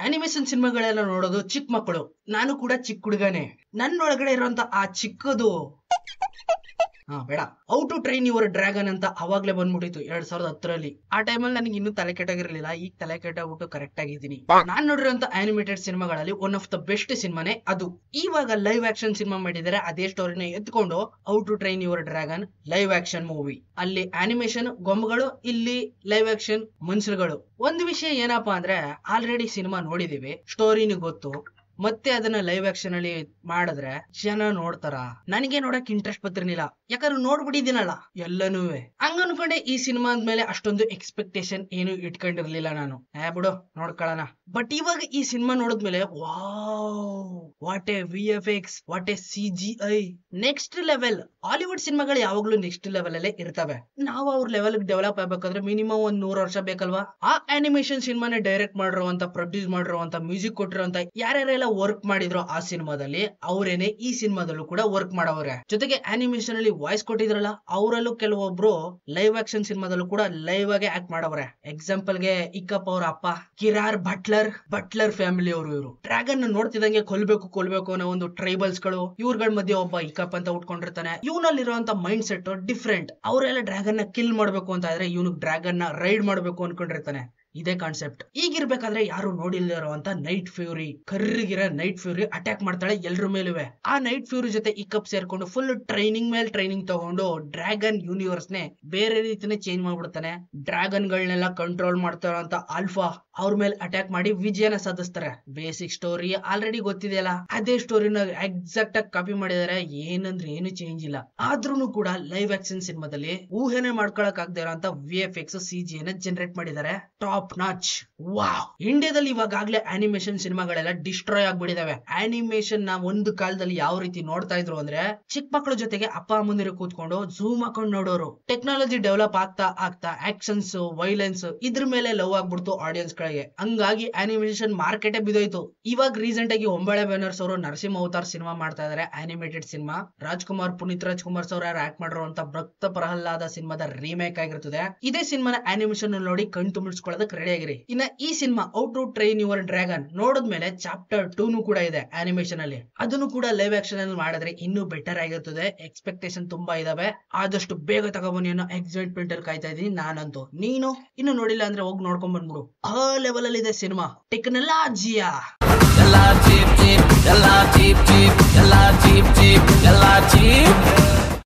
Animation ಸಿನಿಮಾಗಳೆಲ್ಲ ನೋಡೋದು ಚಿಕ್ಕ ಮಕ್ಕಳು. ನಾನು ಕೂಡ ಚಿಕ್ಕ ಹುಡುಗನೇ. ನನ್ನೊಳಗಡೆ ಇರುವಂತ ಆ ಚಿಕ್ಕದು ಬೇಡ, how to train your dragon ಅಂತ ಅವಾಗ್ಲೇ ಬಂದ್ಬಿಟ್ಟಿತ್ತು 2010ರಲ್ಲಿ. ಆ ಟೈಮಲ್ಲಿ ನನಗೆ ಇನ್ನೂ ತಲೆ ಕೆಟ್ಟಾಗಿರ್ಲಿಲ್ಲ. ಈಗ ತಲೆ ಕೆಟ್ಟಾಗ್ಬಿಟ್ಟು ಕರೆಕ್ಟ್ ಆಗಿದ್ದೀನಿ. ನಾನ್ ನೋಡಿರುವಂತ ಅನಿಮೇಟೆಡ್ ಸಿನಿಮಾಗಳಲ್ಲಿ ಒನ್ ಆಫ್ ದ ಬೆಸ್ಟ್ ಸಿನಿಮಾನೇ ಅದು. ಇವಾಗ ಲೈವ್ ಆಕ್ಷನ್ ಸಿನಿಮಾ ಮಾಡಿದರೆ ಅದೇ ಸ್ಟೋರಿನ ಎತ್ಕೊಂಡು how to train your dragon live action movie. ಅಲ್ಲಿ ಅನಿಮೇಷನ್ ಗೊಂಬೆಗಳು, ಇಲ್ಲಿ ಲೈವ್ ಆಕ್ಷನ್ ಮನುಷ್ಯರುಗಳು. ಒಂದು ವಿಷಯ ಏನಪ್ಪಾ ಅಂದ್ರೆ, ಆಲ್ರೆಡಿ ಸಿನಿಮಾ ನೋಡಿದೀವಿ, ಸ್ಟೋರಿನೂ ಗೊತ್ತು, ಮತ್ತೆ ಅದನ್ನ ಲೈವ್ ಆಕ್ಷನ್ ಅಲ್ಲಿ ಮಾಡಿದ್ರೆ ಜನ ನೋಡ್ತಾರ? ನನಗೆ ನೋಡಕ್ ಇಂಟ್ರೆಸ್ಟ್ ಬರ್ತಿರ್ಲಿಲ್ಲ, ಯಾಕಂದ್ರೆ ನೋಡ್ಬಿಟ್ಟಿದ್ದೀನಲ್ಲ ಎಲ್ಲನೂ. ಹಂಗ ಅನ್ಕೊಂಡೆ ಈ ಸಿನಿಮಾ ಅಂದ್ಮೇಲೆ ಅಷ್ಟೊಂದು ಎಕ್ಸ್ಪೆಕ್ಟೇಷನ್ ಏನು ಇಟ್ಕೊಂಡಿರ್ಲಿಲ್ಲ ನಾನು. ಬಿಡು ನೋಡ್ಕೊಳ್ಳೋಣ. ಬಟ್ ಇವಾಗ ಈ ಸಿನಿಮಾ ನೋಡಿದ್ಮೇಲೆ wow, what a VFX, what a CGI, next level. Hollywood ಸಿನಿಮಾಗಳು ಯಾವಾಗ್ಲೂ ನೆಕ್ಸ್ಟ್ ಲೆವೆಲ್ ಅಲ್ಲೇ ಇರ್ತವೆ. ನಾವು ಅವ್ರ ಲೆವೆಲ್ ಡೆವಲಪ್ ಆಗ್ಬೇಕಾದ್ರೆ ಮಿನಿಮಮ್ 100 ವರ್ಷ ಬೇಕಲ್ವಾ? ಆ ಅನಿಮೇಷನ್ ಸಿನಿಮಾನ ಡೈರೆಕ್ಟ್ ಮಾಡಿರುವಂತ, ಪ್ರೊಡ್ಯೂಸ್ ಮಾಡಿರುವಂತ, ಮ್ಯೂಸಿಕ್ ಕೊಟ್ಟಿರುವಂತ ಯಾರ್ಯಾರೆಲ್ಲ ವರ್ಕ್ ಮಾಡಿದ್ರು ಆ ಸಿನಿಮಾದಲ್ಲಿ, ಅವರೇನೆ ಈ ಸಿನಿಮಾದಲ್ಲೂ ಕೂಡ ವರ್ಕ್ ಮಾಡವ್ರೆ. ಜೊತೆಗೆ ಅನಿಮೇಷನ್ ಅಲ್ಲಿ ವಾಯ್ಸ್ ಕೊಟ್ಟಿದ್ರಲ್ಲ, ಅವರಲ್ಲೂ ಕೆಲವೊಬ್ರು ಲೈವ್ ಆಕ್ಷನ್ ಸಿನಿಮಾದಲ್ಲೂ ಕೂಡ ಲೈವ್ ಆಗಿ ಆಕ್ಟ್ ಮಾಡವ್ರೆ. ಎಕ್ಸಾಂಪಲ್ ಗೆ ಇಕ್ಕಪ್ಪ ಅವ್ರ ಅಪ್ಪ ಕಿರಾರ್ ಬಟ್ಲರ್ ಫ್ಯಾಮಿಲಿ ಅವರು. ಇವರು ಡ್ರ್ಯಾಗನ್ ನೋಡ್ತಿದಂಗೆ ಕೊಲ್ಬೇಕು ಅನ್ನೋ ಒಂದು ಟ್ರೈಬಲ್ಸ್ ಗಳು. ಇವ್ರಗಳ ಮಧ್ಯೆ ಒಬ್ಬ ಇಕ್ಕಪ್ಪ ಅಂತ ಉಟ್ಕೊಂಡಿರ್ತಾನೆ. ಇವನಲ್ಲಿರುವಂತ ಮೈಂಡ್ ಸೆಟ್ ಡಿಫ್ರೆಂಟ್. ಅವರೆಲ್ಲ ಡ್ರ್ಯಾಗನ್ ನ ಕಿಲ್ ಮಾಡ್ಬೇಕು ಅಂತ ಇದ್ರೆ, ಇವನು ಡ್ರ್ಯಾಗನ್ ನ ರೈಡ್ ಮಾಡ್ಬೇಕು ಅನ್ಕೊಂಡಿರ್ತಾನೆ. ಇದೇ ಕಾನ್ಸೆಪ್ಟ್. ಈಗಿರ್ಬೇಕಾದ್ರೆ ಯಾರು ನೋಡಿಲ್ದಿರುವಂತ ನೈಟ್ ಫ್ಯೂರಿ, ಕರ್ರಿಗಿರ ನೈಟ್ ಫ್ಯೂರಿ ಅಟ್ಯಾಕ್ ಮಾಡ್ತಾಳೆ ಎಲ್ರ ಮೇಲುವೆ. ಆ ನೈಟ್ ಫ್ಯೂರಿ ಜೊತೆ ಇಕ್ಕಪ್ ಸೇರ್ಕೊಂಡು ಫುಲ್ ಟ್ರೈನಿಂಗ್ ಮೇಲೆ ಟ್ರೈನಿಂಗ್ ತಗೊಂಡು ಡ್ರ್ಯಾಗನ್ ಯೂನಿವರ್ಸ್ ನೇ ಬೇರೆ ರೀತಿನೇ ಚೇಂಜ್ ಮಾಡ್ಬಿಡ್ತಾನೆ. ಡ್ರ್ಯಾಗನ್ ಗಳನ್ನೆಲ್ಲ ಕಂಟ್ರೋಲ್ ಮಾಡ್ತಾರಂತ ಆಲ್ಫಾ ಅವ್ರ ಮೇಲೆ ಅಟ್ಯಾಕ್ ಮಾಡಿ ವಿಜಯನ ಸಾಧಿಸ್ತಾರೆ. ಬೇಸಿಕ್ ಸ್ಟೋರಿ ಆಲ್ರೆಡಿ ಗೊತ್ತಿದೆಯಲ್ಲ, ಅದೇ ಸ್ಟೋರಿನ ಎಕ್ಸಾಕ್ಟ್ ಆಗಿ ಕಾಪಿ ಮಾಡಿದಾರೆ. ಏನಂದ್ರೆ ಏನು ಚೇಂಜ್ ಇಲ್ಲ. ಆದ್ರೂ ಕೂಡ ಲೈವ್ ಆಕ್ಷನ್ ಸಿನಿಮಾದಲ್ಲಿ ಊಹೆನೆ ಮಾಡ್ಕೊಳಕ್ ಆಗದೆ ಇರೋಂತ VFX CGI ನ ಜನರೇಟ್ ಮಾಡಿದ್ದಾರೆ. Top notch. ವಾವ್. ಇಂಡಿಯಾದಲ್ಲಿ ಇವಾಗಲೇ ಅನಿಮೇಷನ್ ಸಿನಿಮಾಗಳೆಲ್ಲ ಡಿಸ್ಟ್ರಾಯ್ ಆಗ್ಬಿಟ್ಟಿದಾವೆ. ಅನಿಮೇಷನ್ ನ ಒಂದು ಕಾಲದಲ್ಲಿ ಯಾವ ರೀತಿ ನೋಡ್ತಾ ಇದ್ರು ಅಂದ್ರೆ, ಚಿಕ್ಕ ಮಕ್ಕಳ ಜೊತೆಗೆ ಅಪ್ಪ ಅಮ್ಮಂದಿರು ಕೂತ್ಕೊಂಡು ಝೂಮ್ ಹಾಕೊಂಡು ನೋಡೋರು. ಟೆಕ್ನಾಲಜಿ ಡೆವಲಪ್ ಆಗ್ತಾ ಆಕ್ಷನ್ಸ್, ವೈಲೆನ್ಸ್ ಇದ್ರ ಮೇಲೆ ಲವ್ ಆಗ್ಬಿಡ್ತು ಆಡಿಯನ್ಸ್ ಗಳಿಗೆ. ಹಂಗಾಗಿ ಅನಿಮೇಷನ್ ಮಾರ್ಕೆಟ್ ಬಿದ್ದೋಯ್ತು. ಇವಾಗ ರೀಸೆಂಟ್ ಆಗಿ ಒಂಬಳೆ ಬ್ಯಾನರ್ಸ್ ಅವರು ನರಸಿಂಹ ಅವತಾರ್ ಸಿನಿಮಾ ಮಾಡ್ತಾ ಇದಾರೆ, animated cinema. Puneeth Rajkumar sir act ಮಾಡಿರುವಂತ ಭಕ್ತ ಪ್ರಹ್ಲಾದ ಸಿನಿಮಾದ ರೀಮೇಕ್ ಆಗಿರ್ತದೆ. ಇದೇ ಸಿನಿಮಾನ ಅನಿಮೇಷನ್ ನೋಡಿ ಕಣ್ ತುಂಬಿಸ್ಕೊಳ್ಳೋದಕ್ಕೆ ರೆಡಿ ಆಗಿರಿ. ಇನ್ನ ಈ cinema how to train your dragon ನೋಡಿದ್ಮೇಲೆ ಚಾಪ್ಟರ್ 2 ಕೂಡ ಇದೆ ಅನಿಮೇಷನ್ ಅಲ್ಲಿ. ಅದನ್ನು ಕೂಡ ಲೈವ್ ಆಕ್ಷನ್ ಅಲ್ಲಿ ಮಾಡಿದ್ರೆ ಇನ್ನೂ ಬೆಟರ್ ಆಗಿರ್ತದೆ. ಎಕ್ಸ್ಪೆಕ್ಟೇಷನ್ ತುಂಬಾ ಇದಾವೆ. ಆದಷ್ಟು ಬೇಗ ತಗೊಬನ್ನಿ ಅನ್ನೋ ಎಕ್ಸೈಟ್ಮೆಂಟ್ ಅಲ್ಲಿ ಕಾಯ್ತಾ ಇದೀನಿ ನಾನಂತೂ. ನೀನು ಇನ್ನು ನೋಡಿಲ್ಲ ಅಂದ್ರೆ ಹೋಗಿ ನೋಡ್ಕೊಂಡ್ ಬಂದ್ಬಿಡು. ಆ ಲೆವೆಲ್ ಅಲ್ಲಿ ಇದೆ ಸಿನಿಮಾ. ಟೆಕ್ನಾಲಜಿಯಾ ಎಲ್ಲ ಚೀಪ್